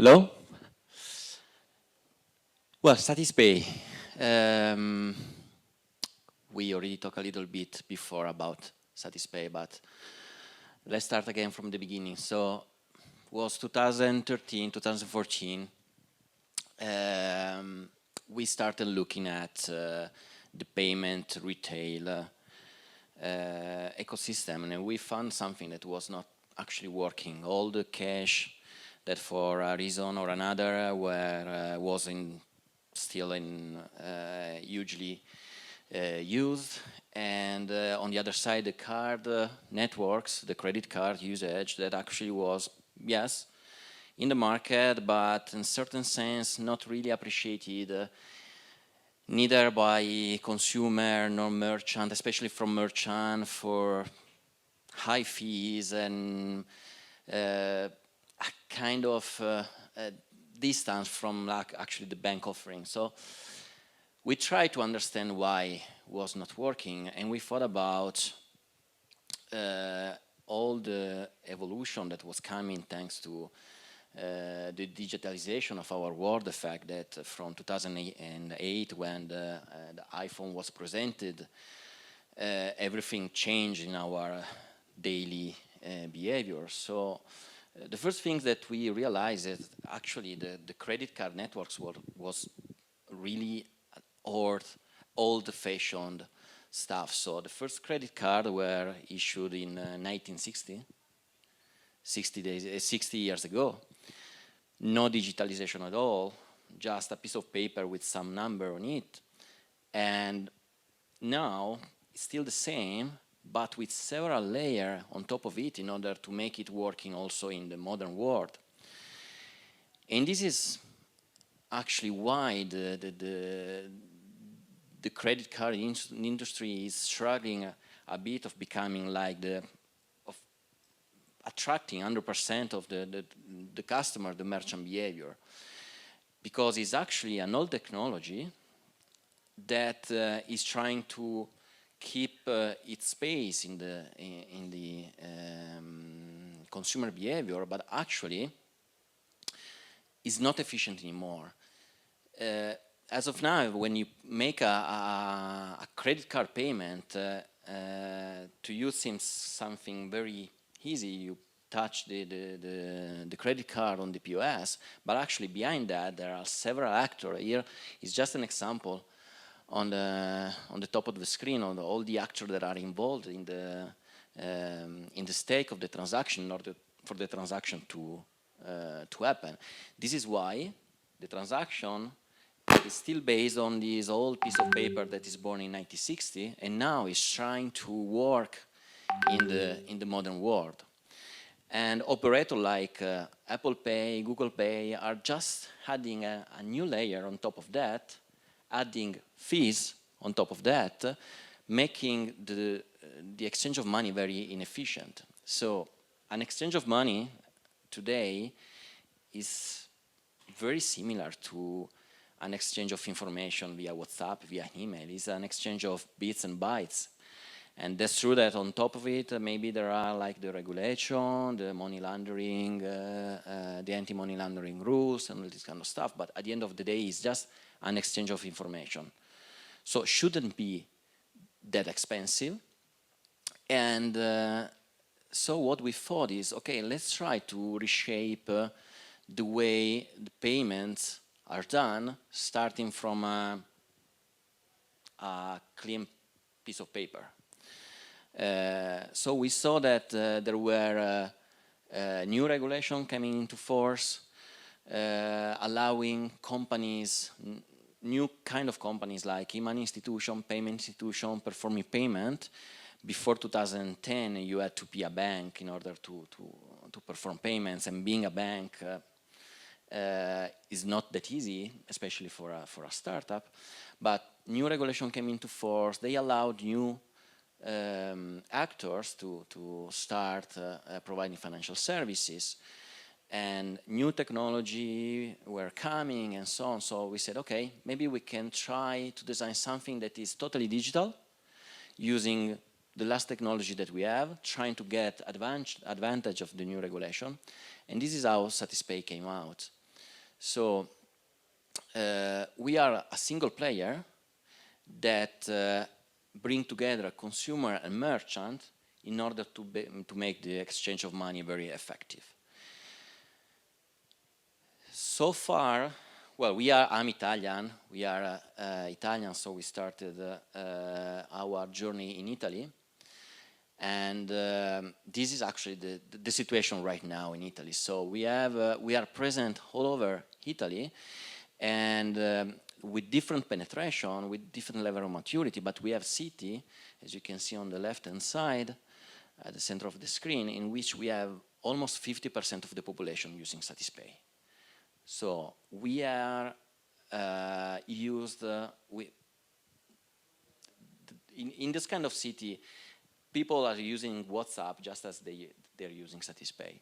Hello. Well, Satispay. We already talked a little bit before about Satispay, but let's start again from the beginning. So it was 2013, 2014. We started looking at the payment retail ecosystem, and we found something that was not actually working. All the cash that for a reason or another was still hugely used, and on the other side the card networks, the credit card usage that actually was, yes, in the market, but in certain sense not really appreciated neither by consumer nor merchant, especially from merchant, for high fees and a kind of distance from actually the bank offering. So we tried to understand why it was not working, and we thought about all the evolution that was coming thanks to the digitalization of our world, the fact that from 2008 when the iPhone was presented, everything changed in our daily behavior. So the first thing that we realized is actually the credit card networks was really old-fashioned stuff. So the first credit card were issued in 1960, 60 years ago. No digitalization at all, just a piece of paper with some number on it. And now it's still the same, but with several layers on top of it in order to make it working also in the modern world. And this is actually why the credit card industry is struggling a bit of becoming like attracting 100% of the customer, the merchant behavior, because it's actually an old technology that is trying to keep its space in the consumer behavior, but actually is not efficient anymore. As of now, when you make a credit card payment, to you seems something very easy. You touch the credit card on the POS, but actually behind that there are several actors. Here is just an example on the top of the screen on all the actors that are involved in the stake of the transaction in order for the transaction to happen. This is why the transaction is still based on this old piece of paper that is born in 1960 and now is trying to work in the modern world. And operators like Apple Pay, Google Pay are just adding a new layer on top of that, adding fees on top of that, making the exchange of money very inefficient. So an exchange of money today is very similar to an exchange of information via WhatsApp, via email. It's an exchange of bits and bytes. And that's true that on top of it, maybe there are like the regulation, the money laundering, the anti-money laundering rules and all this kind of stuff. But at the end of the day, it's just an exchange of information. So it shouldn't be that expensive. And so what we thought is, okay, let's try to reshape the way the payments are done, starting from a clean piece of paper. So we saw that there were new regulation coming into force, allowing companies, new kind of companies like e-money institution, payment institution, performing payment. Before 2010, you had to be a bank in order to perform payments, and being a bank is not that easy, especially for a startup. But new regulation came into force. They allowed new actors to start providing financial services, and new technology were coming and so on. So we said, okay, maybe we can try to design something that is totally digital, using the last technology that we have, trying to get advantage of the new regulation. And this is how Satispay came out. So we are a single player that bring together consumer and merchant in order to make the exchange of money very effective. So far, well, I'm Italian. We are Italian, so we started our journey in Italy. And this is actually the situation right now in Italy. So we are present all over Italy, and with different penetration, with different level of maturity. But we have city, as you can see on the left-hand side, at the center of the screen, in which we have almost 50% of the population using Satispay. So we are used in this kind of city. People are using WhatsApp just as they're using Satispay.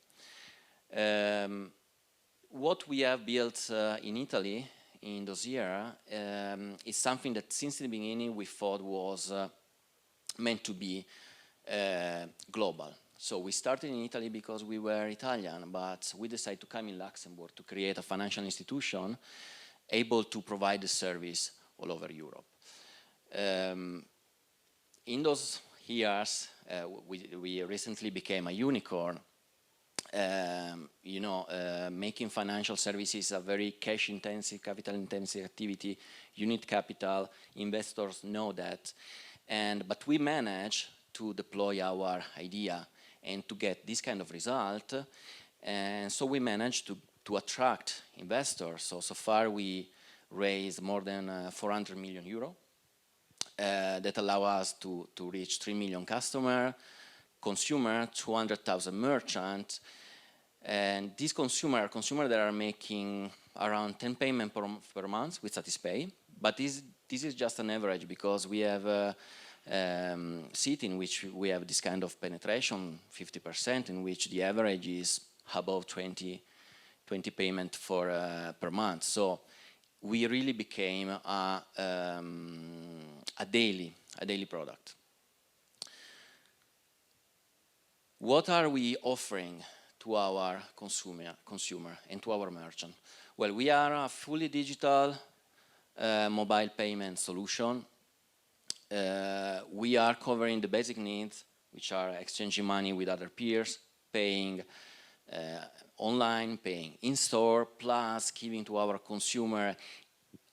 What we have built in Italy in those years is something that since the beginning we thought was meant to be global. So we started in Italy because we were Italian, but we decided to come in Luxembourg to create a financial institution able to provide the service all over Europe. In those years, we recently became a unicorn. Making financial services a very cash-intensive, capital-intensive activity. You need capital. Investors know that, but we managed to deploy our idea and to get this kind of result. And so we managed to attract investors. So far we raised more than 400 million euro. That allow us to reach 3 million consumer, 200,000 merchants, and these consumer that are making around 10 payments per month with Satispay. But this is just an average, because we have a city in which we have this kind of penetration, 50%, in which the average is above 20 payments per month. So we really became a daily product. What are we offering to our consumer and to our merchant? Well, we are a fully digital mobile payment solution. We are covering the basic needs, which are exchanging money with other peers, paying online, paying in-store, plus giving to our consumer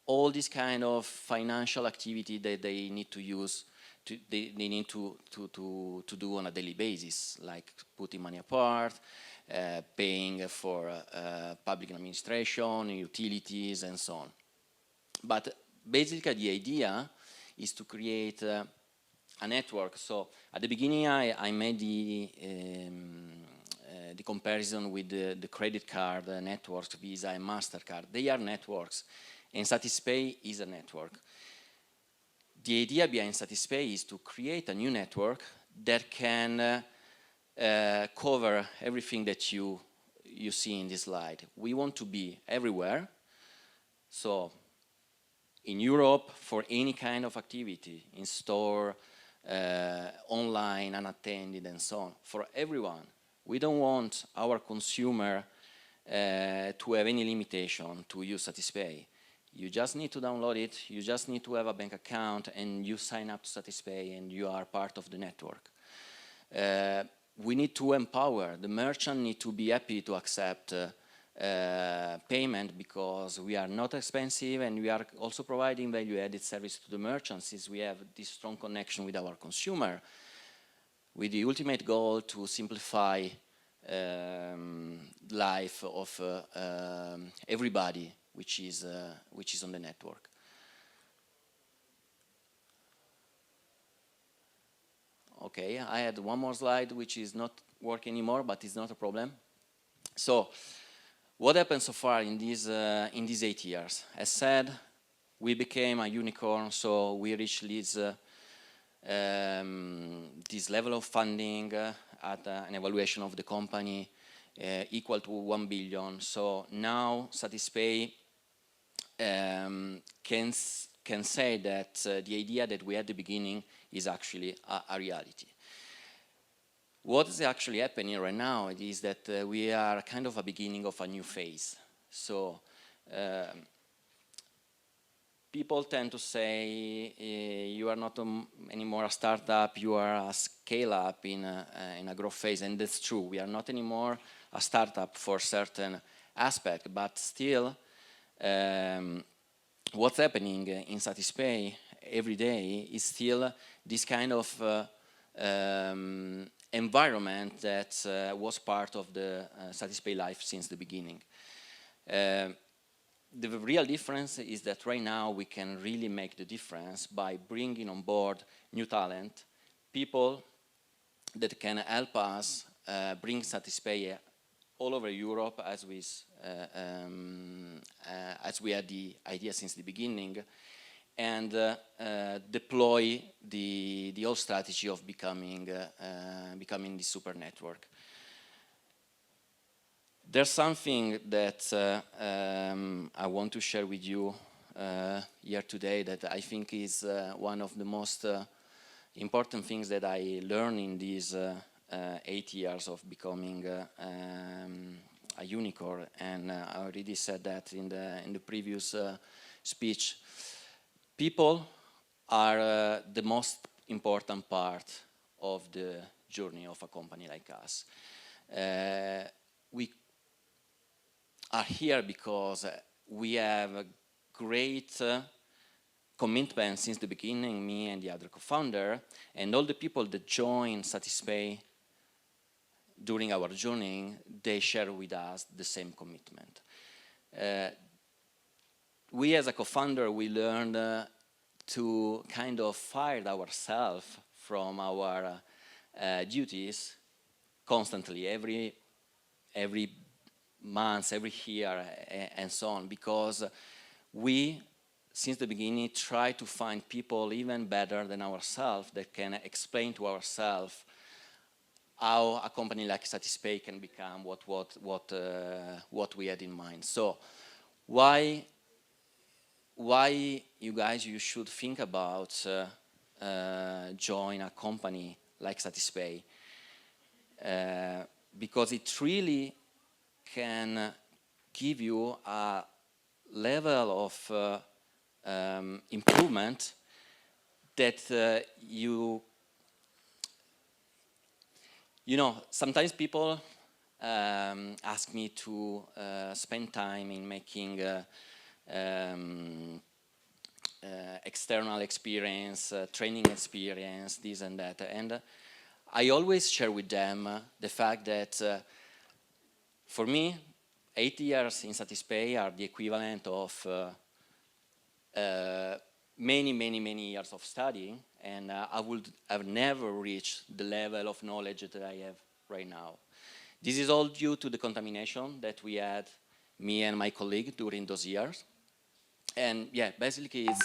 all this kind of financial activity that they need to use, they need to do on a daily basis, like putting money apart, paying for public administration, utilities, and so on. But basically the idea is to create a network. So at the beginning I made the comparison with the credit card networks, Visa and MasterCard. They are networks, and Satispay is a network. The idea behind Satispay is to create a new network that can cover everything that you see in this slide. We want to be everywhere. So in Europe, for any kind of activity, in store, online, unattended, and so on, for everyone. We don't want our consumer to have any limitation to use Satispay. You just need to download it, you just need to have a bank account, and you sign up to Satispay and you are part of the network. We need to empower. The merchant need to be happy to accept payment, because we are not expensive and we are also providing value-added service to the merchants, since we have this strong connection with our consumer, with the ultimate goal to simplify life of everybody which is on the network. Okay, I had one more slide which is not working anymore, but it's not a problem. So, what happened so far in these 8 years? As said, we became a unicorn, so we reached this level of funding at an evaluation of the company equal to 1 billion. So now Satispay can say that the idea that we had at the beginning is actually a reality. What is actually happening right now is that we are kind of a beginning of a new phase. So People tend to say you are not anymore a startup, you are a scale-up in a growth phase, and that's true. We are not anymore a startup for certain aspect, but still what's happening in Satispay every day is still this kind of environment that was part of the Satispay life since the beginning. The real difference is that right now we can really make the difference by bringing on board new talent, people that can help us bring Satispay all over Europe as we had the idea since the beginning, and deploy the whole strategy of becoming the super network. There's something that I want to share with you here today that I think is one of the most important things that I learned in these 8 years of becoming a unicorn, and I already said that in the previous speech. People are the most important part of the journey of a company like us. We are here because we have a great commitment since the beginning, me and the other co-founder, and all the people that join Satispay during our journey, they share with us the same commitment. We as a co-founder, we learned to kind of fire ourselves from our duties constantly, every month, every year, and so on, because we, since the beginning, try to find people even better than ourselves that can explain to ourselves how a company like Satispay can become what we had in mind. So why you guys, you should think about join a company like Satispay, because it really can give you a level of improvement that you know, sometimes people ask me to spend time in making external experience, training experience, this and that, and I always share with them the fact that for me, 8 years in Satispay are the equivalent of many years of studying, and I would have never reached the level of knowledge that I have right now. This is all due to the contamination that we had, me and my colleague, during those years. And yeah, basically it's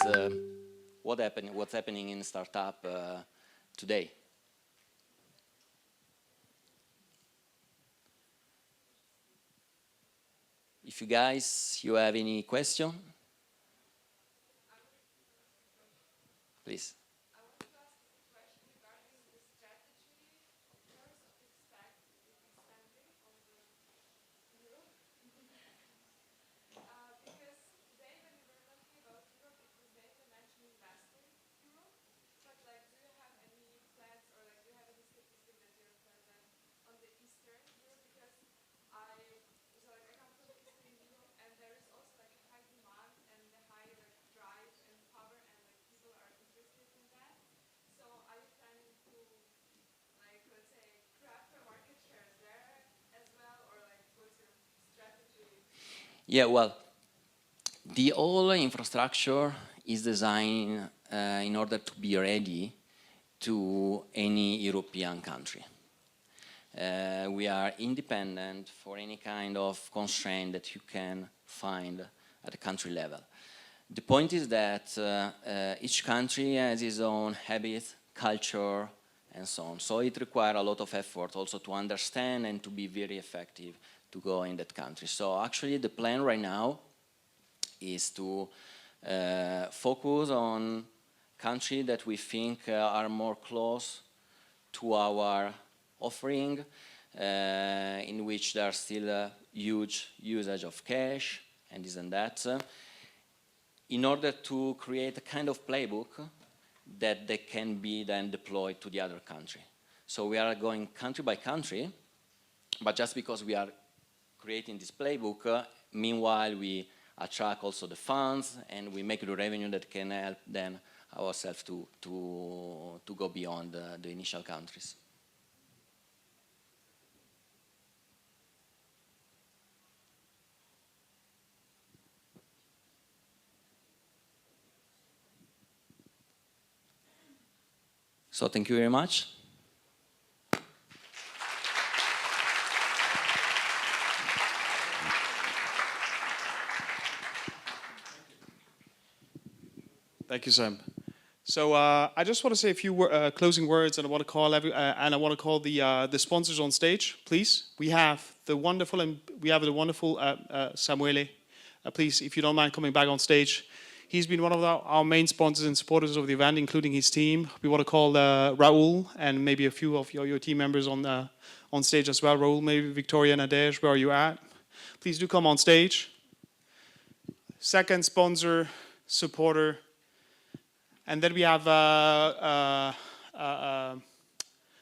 what's happening in startup today. If you guys, you have any question, please. Yeah, well, the whole infrastructure is designed in order to be ready to any European country. We are independent for any kind of constraint that you can find at the country level. The point is that each country has its own habit, culture, and so on. So it requires a lot of effort also to understand and to be very effective to go in that country. So actually the plan right now is to focus on countries that we think are more close to our offering, in which there's still a huge usage of cash and this and that, in order to create a kind of playbook that they can be then deployed to the other country. So we are going country by country, but just because we are creating this playbook, meanwhile we attract also the funds and we make the revenue that can help then ourselves to go beyond the initial countries. So thank you very much. Thank you, Sam. So I just want to say a few closing words, and I want to call the sponsors on stage, please. We have the wonderful Samuele. Please, if you don't mind coming back on stage. He's been one of our main sponsors and supporters of the event, including his team. We want to call Raul and maybe a few of your team members on stage as well. Raul, maybe Victoria, Nadej, where are you at? Please do come on stage. Second sponsor, supporter. And then we have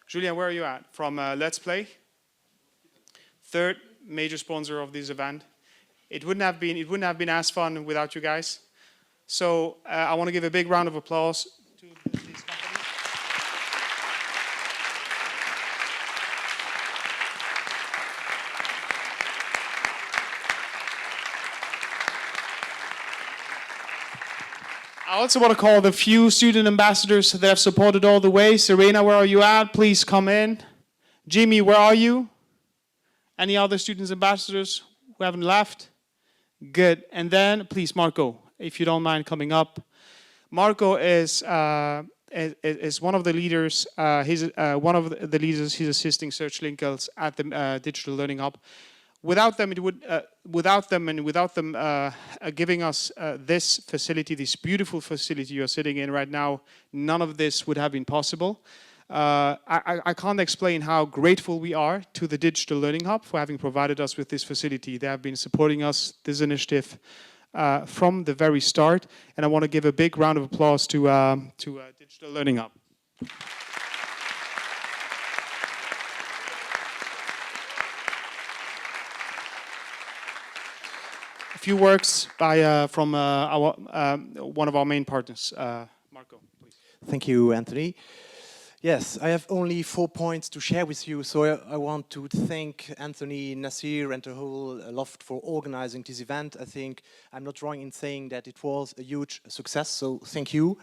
Julien, where are you at? From Let's Play. Third major sponsor of this event. It wouldn't have been as fun without you guys. So I want to give a big round of applause to these companies. I also want to call the few student ambassadors that have supported all the way. Serena, where are you at? Please come in. Jimmy, where are you? Any other students ambassadors who haven't left? Good. And then, please, Marco, if you don't mind coming up. Marco is one of the leaders. He's one of the leaders. He's assisting Search Linkels at the Digital Learning Hub. Without them, giving us this facility, this beautiful facility you're sitting in right now, none of this would have been possible. I can't explain how grateful we are to the Digital Learning Hub for having provided us with this facility. They have been supporting us, this initiative, from the very start, and I want to give a big round of applause to Digital Learning Hub. A few words from one of our main partners, Marco, please. Thank you, Anthony. Yes, I have only 4 points to share with you, so I want to thank Anthony, Nasir and the whole LHoFT for organizing this event. I think I'm not wrong in saying that it was a huge success, so thank you.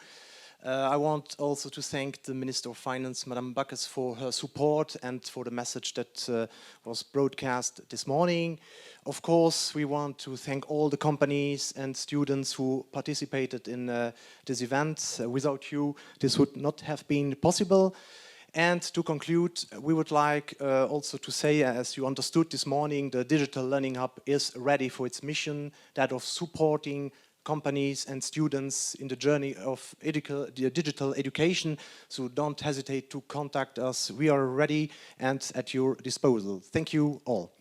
I want also to thank the Minister of Finance, Madame Backes, for her support and for the message that was broadcast this morning. Of course, we want to thank all the companies and students who participated in this event. Without you, this would not have been possible. And to conclude, we would like also to say, as you understood this morning, the Digital Learning Hub is ready for its mission, that of supporting companies and students in the journey of digital education. So don't hesitate to contact us. We are ready and at your disposal. Thank you all.